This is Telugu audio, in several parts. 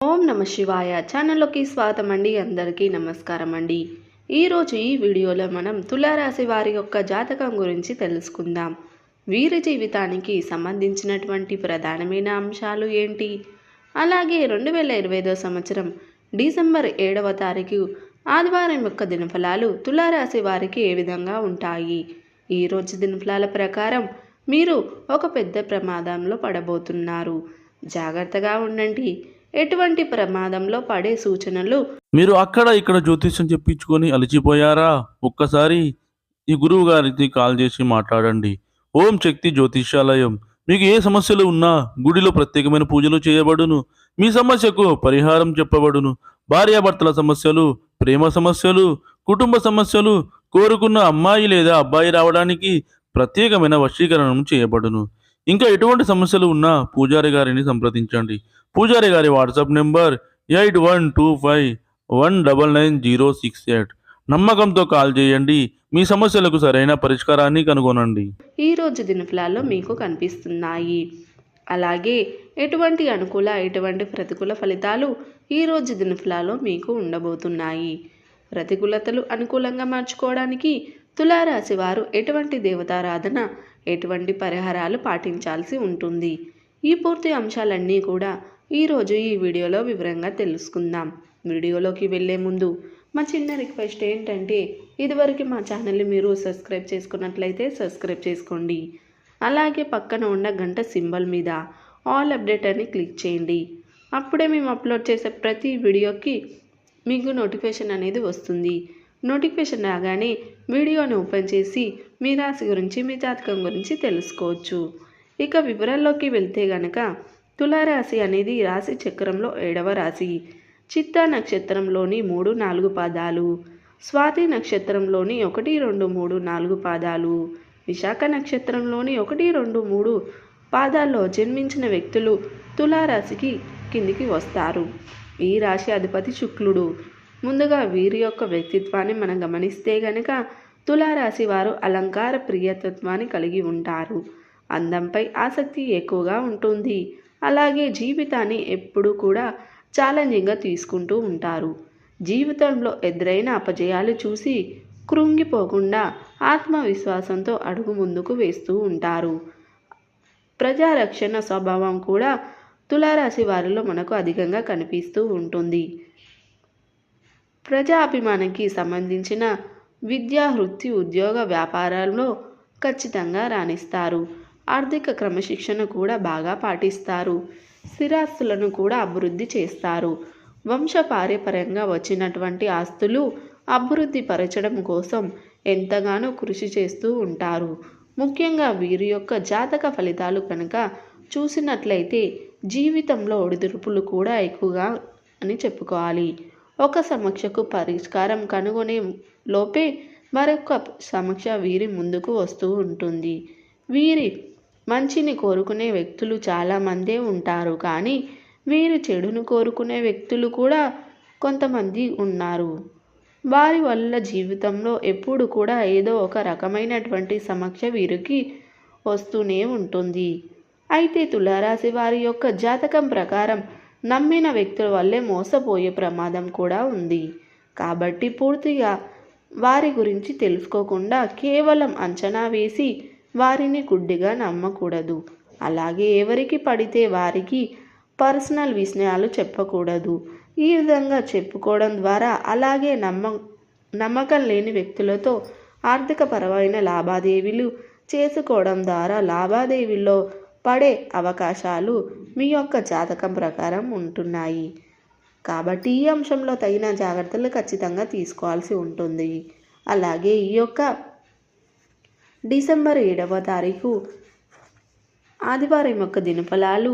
ఓం నమ శివాయ ఛానల్లోకి స్వాగతం అండి. అందరికీ నమస్కారం అండి. ఈరోజు ఈ వీడియోలో మనం తులారాశి వారి యొక్క జాతకం గురించి తెలుసుకుందాం. వీరి జీవితానికి సంబంధించినటువంటి ప్రధానమైన అంశాలు ఏంటి, అలాగే 2025 సంవత్సరం డిసెంబర్ 7వ తారీఖు ఆదివారం యొక్క దినఫలాలు తులారాశి వారికి ఏ విధంగా ఉంటాయి. ఈరోజు దినఫలాల ప్రకారం మీరు ఒక పెద్ద ప్రమాదంలో పడబోతున్నారు. జాగ్రత్తగా ఉండండి. ఎటువంటి ప్రమాదంలో పడే సూచనలు. మీరు అక్కడ ఇక్కడ జ్యోతిష్యం చెప్పించుకొని అలసిపోయారా? ఒక్కసారి ఈ గురువు గారికి కాల్ చేసి మాట్లాడండి. ఓం శక్తి జ్యోతిష్యాలయం. మీకు ఏ సమస్యలు ఉన్నా గుడిలో ప్రత్యేకమైన పూజలు చేయబడును. మీ సమస్యకు పరిహారం చెప్పబడును. భార్యాభర్తల సమస్యలు, ప్రేమ సమస్యలు, కుటుంబ సమస్యలు, కోరుకున్న అమ్మాయి లేదా అబ్బాయి రావడానికి ప్రత్యేకమైన వశీకరణం చేయబడును. ఇంకా ఎటువంటి సమస్యలు ఉన్నా పూజారి గారిని సంప్రదించండి. పూజారి గారి వాట్సాప్ నెంబర్ 8125199068. నమ్మకంతో కాల్ చేయండి. మీ సమస్యలకు సరైన పరిష్కారాన్ని కనుగొనండి. ఈరోజు దినఫలాల్లో మీకు కనిపిస్తున్నాయి. అలాగే ఎటువంటి అనుకూల ఎటువంటి ప్రతికూల ఫలితాలు ఈరోజు దినఫలాల్లో మీకు ఉండబోతున్నాయి. ప్రతికూలతలు అనుకూలంగా మార్చుకోవడానికి తులారాశి వారు ఎటువంటి దేవతారాధన, ఎటువంటి పరిహారాలు పాటించాల్సి ఉంటుంది. ఈ పూర్తి అంశాలన్నీ కూడా ఈరోజు ఈ వీడియోలో వివరంగా తెలుసుకుందాం. వీడియోలోకి వెళ్ళే ముందు మా చిన్న రిక్వెస్ట్ ఏంటంటే, ఇదివరకు మా ఛానల్ని మీరు సబ్స్క్రైబ్ చేసుకున్నట్లయితే సబ్స్క్రైబ్ చేసుకోండి. అలాగే పక్కన ఉన్న గంట సింబల్ మీద ఆల్ అప్డేట్ అని క్లిక్ చేయండి. అప్పుడే మేము అప్లోడ్ చేసే ప్రతి వీడియోకి మీకు నోటిఫికేషన్ అనేది వస్తుంది. నోటిఫికేషన్ రాగానే వీడియోని ఓపెన్ చేసి మీ రాశి గురించి, మీ జాతకం గురించి తెలుసుకోవచ్చు. ఇక వివరాల్లోకి వెళ్తే గనక, తులారాశి అనేది రాశి చక్రంలో 7వ రాశి. చిత్తా నక్షత్రంలోని 3, 4 పాదాలు, స్వాతి నక్షత్రంలోని 1, 2, 3, 4 పాదాలు, విశాఖ నక్షత్రంలోని 1, 2, 3 పాదాల్లో జన్మించిన వ్యక్తులు తులారాశికి కిందికి వస్తారు. ఈ రాశి అధిపతి శుక్రుడు. ముందుగా వీరి యొక్క వ్యక్తిత్వాన్ని మనం గమనిస్తే గనక, తులారాశి వారు అలంకార ప్రియతత్వాన్ని కలిగి ఉంటారు. అందంపై ఆసక్తి ఎక్కువగా ఉంటుంది. అలాగే జీవితాన్ని ఎప్పుడూ కూడా ఛాలెంజింగ్గా తీసుకుంటూ ఉంటారు. జీవితంలో ఎదురైన అపజయాలు చూసి కృంగిపోకుండా ఆత్మవిశ్వాసంతో అడుగు ముందుకు వేస్తూ ఉంటారు. ప్రజారక్షణ స్వభావం కూడా తులారాశి వారిలో మనకు అధికంగా కనిపిస్తూ ఉంటుంది. ప్రజాభిమానానికి సంబంధించిన విద్యా, వృత్తి, ఉద్యోగ, వ్యాపారాల్లో ఖచ్చితంగా రాణిస్తారు. ఆర్థిక క్రమశిక్షణ కూడా బాగా పాటిస్తారు. స్థిరాస్తులను కూడా అభివృద్ధి చేస్తారు. వంశపారంపర్యంగా వచ్చినటువంటి ఆస్తులు అభివృద్ధి పరచడం కోసం ఎంతగానో కృషి చేస్తూ ఉంటారు. ముఖ్యంగా వీరి యొక్క జాతక ఫలితాలు కనుక చూసినట్లయితే జీవితంలో ఒడిదుడుకులు కూడా ఎక్కువగా అని చెప్పుకోవాలి. ఒక సమస్యకు పరిష్కారం కనుగొనే లోపే మరొక సమస్య వీరి ముందుకు వస్తూ ఉంటుంది. వీరి మంచిని కోరుకునే వ్యక్తులు చాలామందే ఉంటారు, కానీ వీరి చెడును కోరుకునే వ్యక్తులు కూడా కొంతమంది ఉన్నారు. వారి వల్ల జీవితంలో ఎప్పుడు కూడా ఏదో ఒక రకమైనటువంటి సమస్య వీరికి వస్తూనే ఉంటుంది. అయితే తులారాశి వారి యొక్క జాతకం ప్రకారం నమ్మిన వ్యక్తుల వల్లే మోసపోయే ప్రమాదం కూడా ఉంది. కాబట్టి పూర్తిగా వారి గురించి తెలుసుకోకుండా కేవలం అంచనా వేసి వారిని గుడ్డిగా నమ్మకూడదు. అలాగే ఎవరికి పడితే వారికి పర్సనల్ విషయాలు చెప్పకూడదు. ఈ విధంగా చెప్పుకోవడం ద్వారా, అలాగే నమ్మకం లేని వ్యక్తులతో ఆర్థికపరమైన లావాదేవీలు చేసుకోవడం ద్వారా లావాదేవీల్లో పడే అవకాశాలు మీ యొక్క జాతకం ప్రకారం ఉంటున్నాయి. కాబట్టి ఈ అంశంలో తగిన జాగ్రత్తలు ఖచ్చితంగా తీసుకోవాల్సి ఉంటుంది. అలాగే ఈ యొక్క డిసెంబర్ 7వ తారీఖు ఆదివారం యొక్క దినఫలాలు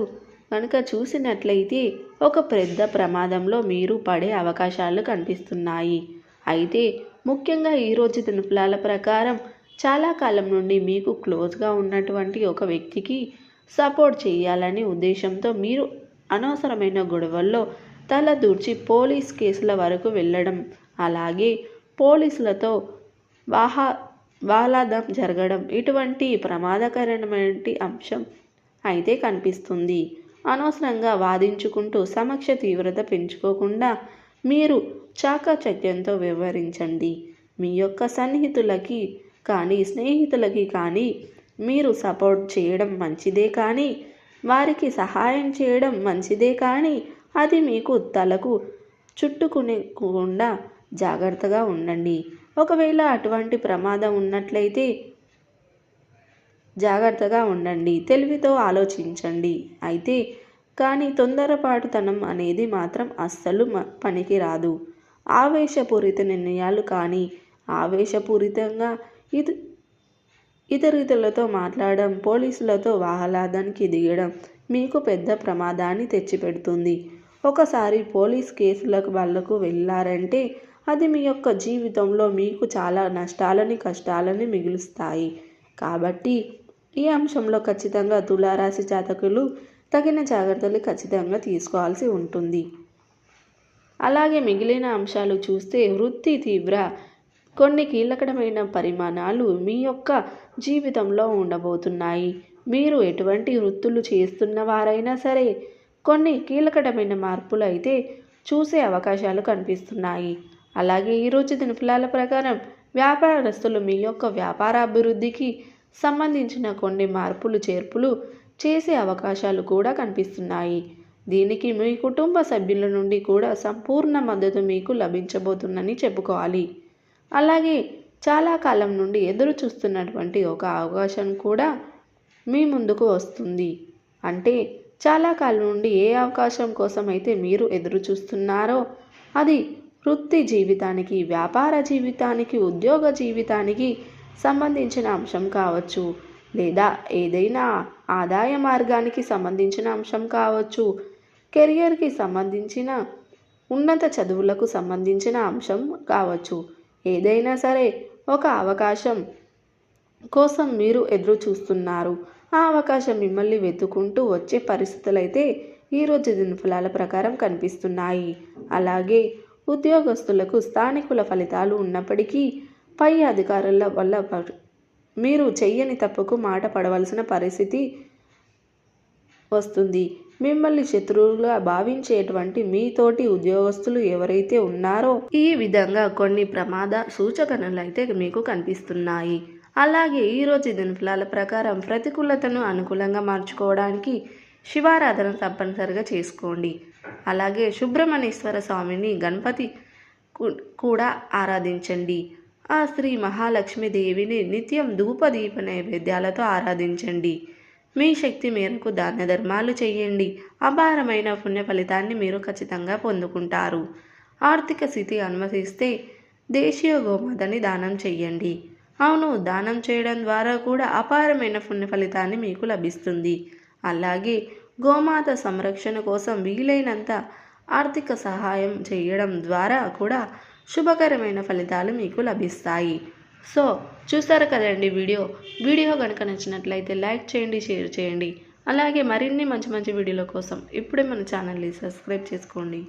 కనుక చూసినట్లయితే ఒక పెద్ద ప్రమాదంలో మీరు పడే అవకాశాలు కనిపిస్తున్నాయి. అయితే ముఖ్యంగా ఈరోజు దినఫలాల ప్రకారం చాలా కాలం నుండి మీకు క్లోజ్గా ఉన్నటువంటి ఒక వ్యక్తికి సపోర్ట్ చేయాలనే ఉద్దేశంతో మీరు అనవసరమైన గొడవల్లో తల దూర్చి పోలీస్ కేసుల వరకు వెళ్ళడం, అలాగే పోలీసులతో వాలాదం జరగడం, ఇటువంటి ప్రమాదకరమైన అంశం అయితే కనిపిస్తుంది. అనవసరంగా వాదించుకుంటూ సమస్య తీవ్రత పెంచుకోకుండా మీరు చాకచక్యంతో వ్యవహరించండి. మీ యొక్క సన్నిహితులకి కానీ స్నేహితులకి కానీ మీరు సపోర్ట్ చేయడం మంచిదే కానీ వారికి సహాయం చేయడం మంచిదే కానీ అది మీకు తలకు చుట్టుకునేకుండా జాగ్రత్తగా ఉండండి. ఒకవేళ అటువంటి ప్రమాదం ఉన్నట్లయితే జాగ్రత్తగా ఉండండి. తెలివితో ఆలోచించండి. అయితే కానీ తొందరపాటుతనం అనేది మాత్రం అస్సలు పనికి రాదు. ఆవేశపూరిత నిర్ణయాలు కానీ ఆవేశపూరితంగా ఇతరులతో మాట్లాడడం, పోలీసులతో వాహనాదానికి దిగడం మీకు పెద్ద ప్రమాదాన్ని తెచ్చిపెడుతుంది. ఒకసారి పోలీస్ కేసులకు వాళ్ళకు వెళ్ళారంటే అది మీ యొక్క జీవితంలో మీకు చాలా నష్టాలని కష్టాలని మిగులుస్తాయి. కాబట్టి ఈ అంశంలో ఖచ్చితంగా తులారాశి జాతకులు తగిన జాగ్రత్తలు ఖచ్చితంగా తీసుకోవాల్సి ఉంటుంది. అలాగే మిగిలిన అంశాలు చూస్తే వృత్తి తీవ్ర కొన్ని కీలకమైన పరిమాణాలు మీ యొక్క జీవితంలో ఉండబోతున్నాయి. మీరు ఎటువంటి వృత్తులు చేస్తున్న వారైనా సరే కొన్ని కీలకమైన మార్పులు అయితే చూసే అవకాశాలు కనిపిస్తున్నాయి. అలాగే ఈరోజు దినఫలాల ప్రకారం వ్యాపారస్తులు మీ యొక్క వ్యాపార అభివృద్ధికి సంబంధించిన కొన్ని మార్పులు చేర్పులు చేసే అవకాశాలు కూడా కనిపిస్తున్నాయి. దీనికి మీ కుటుంబ సభ్యుల నుండి కూడా సంపూర్ణ మద్దతు మీకు లభించబోతుందని చెప్పుకోవాలి. అలాగే చాలా కాలం నుండి ఎదురు చూస్తున్నటువంటి ఒక అవకాశం కూడా మీ ముందుకు వస్తుంది. అంటే చాలా కాలం నుండి ఏ అవకాశం కోసం అయితే మీరు ఎదురు చూస్తున్నారో అది వృత్తి జీవితానికి, వ్యాపార జీవితానికి, ఉద్యోగ జీవితానికి సంబంధించిన అంశం కావచ్చు, లేదా ఏదైనా ఆదాయ మార్గానికి సంబంధించిన అంశం కావచ్చు, కెరియర్కి సంబంధించిన ఉన్నత చదువులకు సంబంధించిన అంశం కావచ్చు. ఏదైనా సరే ఒక అవకాశం కోసం మీరు ఎదురు చూస్తున్నారు. ఆ అవకాశం మిమ్మల్ని వెతుకుంటూ వచ్చే పరిస్థితులు అయితే ఈరోజు దినఫలాల ప్రకారం కనిపిస్తున్నాయి. అలాగే ఉద్యోగస్తులకు స్థానికుల ఫలితాలు ఉన్నప్పటికీ పై అధికారుల వల్ల మీరు చెయ్యని తప్పుకు మాట పడవలసిన పరిస్థితి వస్తుంది. మిమ్మల్ని శత్రువులుగా భావించేటువంటి మీతోటి ఉద్యోగస్తులు ఎవరైతే ఉన్నారో ఈ విధంగా కొన్ని ప్రమాద సూచనలు అయితే మీకు కనిపిస్తున్నాయి. అలాగే ఈరోజు దినఫలాల ప్రకారం ప్రతికూలతను అనుకూలంగా మార్చుకోవడానికి శివారాధన తప్పనిసరిగా చేసుకోండి. అలాగే సుబ్రహ్మణ్యేశ్వర స్వామిని, గణపతి కూడా ఆరాధించండి. ఆ శ్రీ మహాలక్ష్మీదేవిని నిత్యం ధూపదీప నైవేద్యాలతో ఆరాధించండి. మీ శక్తి మేరకు దాన ధర్మాలు చేయండి. అపారమైన పుణ్య ఫలితాన్ని మీరు ఖచ్చితంగా పొందుకుంటారు. ఆర్థిక స్థితి అనుమతిస్తే దేశీయ గోమాతని దానం చేయండి. అవును, దానం చేయడం ద్వారా కూడా అపారమైన పుణ్య ఫలితాన్ని మీకు లభిస్తుంది. అలాగే గోమాత సంరక్షణ కోసం వీలైనంత ఆర్థిక సహాయం చేయడం ద్వారా కూడా శుభకరమైన ఫలితాలు మీకు లభిస్తాయి. సో చూసారు కదండి వీడియో కనుక నచ్చినట్లయితే లైక్ చేయండి, షేర్ చేయండి. అలాగే మరిన్ని మంచి వీడియోల కోసం ఇప్పుడే మన ఛానల్ని సబ్స్క్రైబ్ చేసుకోండి.